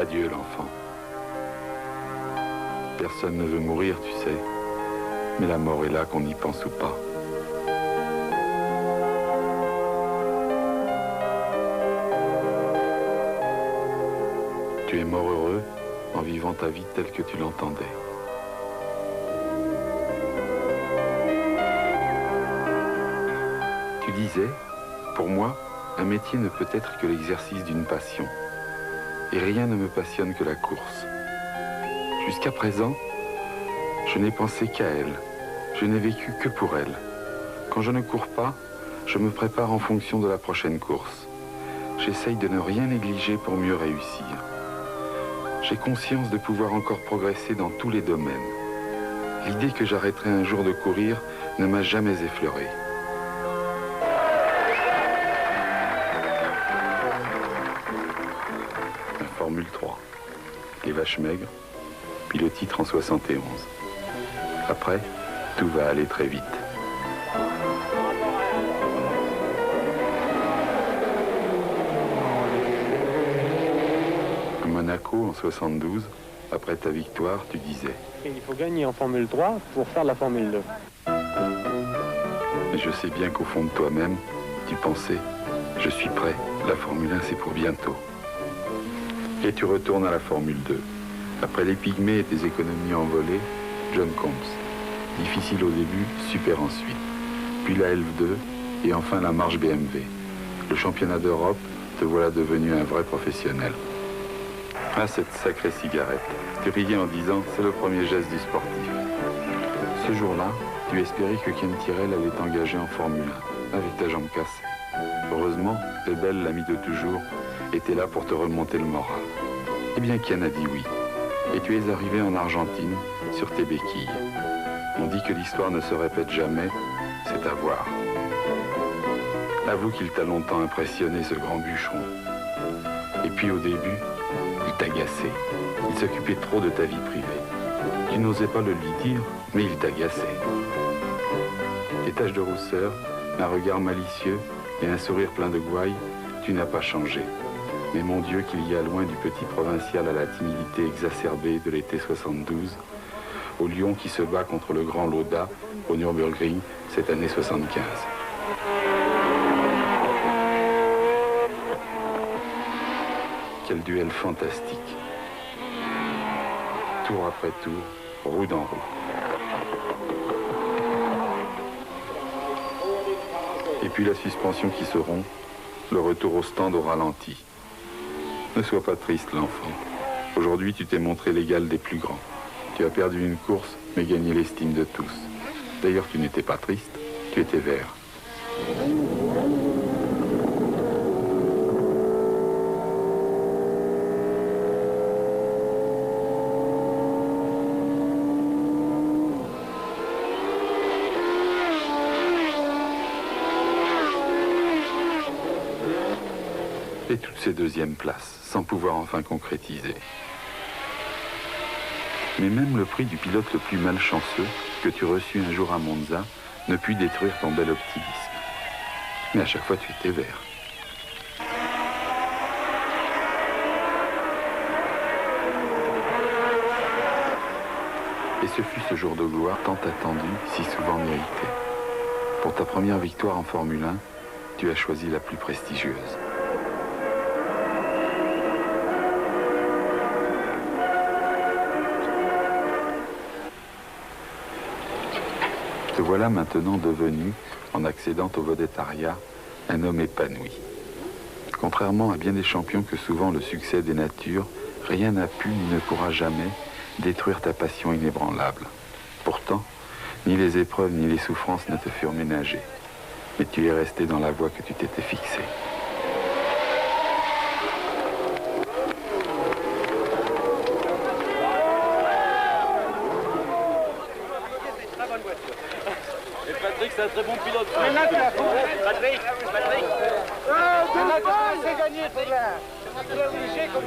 Adieu l'enfant. Personne ne veut mourir, tu sais, mais la mort est là qu'on y pense ou pas. Tu es mort heureux en vivant ta vie telle que tu l'entendais. Tu disais, pour moi, un métier ne peut être que l'exercice d'une passion. Et rien ne me passionne que la course. Jusqu'à présent, je n'ai pensé qu'à elle. Je n'ai vécu que pour elle. Quand je ne cours pas, je me prépare en fonction de la prochaine course. J'essaye de ne rien négliger pour mieux réussir. J'ai conscience de pouvoir encore progresser dans tous les domaines. L'idée que j'arrêterai un jour de courir ne m'a jamais effleuré. Formule 3. Les vaches maigres, puis le titre en 71. Après, tout va aller très vite. À Monaco en 72, après ta victoire, tu disais... Et il faut gagner en Formule 3 pour faire la Formule 2. Mais je sais bien qu'au fond de toi-même, tu pensais, je suis prêt, la Formule 1 c'est pour bientôt. Et tu retournes à la Formule 2. Après les pygmées et tes économies envolées, John Combs. Difficile au début, super ensuite. Puis la F2 et enfin la marche BMW. Le championnat d'Europe, te voilà devenu un vrai professionnel. Ah, cette sacrée cigarette. Tu riais en disant, c'est le premier geste du sportif. Ce jour-là, tu espérais que Ken Tyrrell allait t'engager en Formule 1, avec ta jambe cassée. Heureusement, Lebel, l'ami de toujours, était là pour te remonter le moral. Eh bien, Ken a dit oui. Et tu es arrivé en Argentine, sur tes béquilles. On dit que l'histoire ne se répète jamais, c'est à voir. Avoue qu'il t'a longtemps impressionné, ce grand bûcheron. Et puis au début, il t'agaçait. Il s'occupait trop de ta vie privée. Tu n'osais pas le lui dire, mais il t'agaçait. Des taches de rousseur, un regard malicieux et un sourire plein de gouaille, tu n'as pas changé. Mais mon Dieu, qu'il y a loin du petit provincial à la timidité exacerbée de l'été 72, au lion qui se bat contre le grand Lauda au Nürburgring cette année 75. Quel duel fantastique. Tour après tour, roue dans roue. Et puis la suspension qui se rompt, le retour au stand au ralenti. Ne sois pas triste, l'enfant. Aujourd'hui, tu t'es montré l'égal des plus grands. Tu as perdu une course, mais gagné l'estime de tous. D'ailleurs, tu n'étais pas triste, tu étais vert. Et toutes ces deuxièmes places, sans pouvoir enfin concrétiser. Mais même le prix du pilote le plus malchanceux que tu reçus un jour à Monza ne put détruire ton bel optimisme. Mais à chaque fois, tu étais vert. Et ce fut ce jour de gloire tant attendu, si souvent mérité. Pour ta première victoire en Formule 1, tu as choisi la plus prestigieuse. Te voilà maintenant devenu, en accédant au vedettariat, un homme épanoui. Contrairement à bien des champions que souvent le succès des natures, rien n'a pu ni ne pourra jamais détruire ta passion inébranlable. Pourtant, ni les épreuves ni les souffrances ne te furent ménagées. Mais tu es resté dans la voie que tu t'étais fixée. Patrick, c'est un très bon pilote. Patrick, c'est gagné, Faudra. C'est obligé comme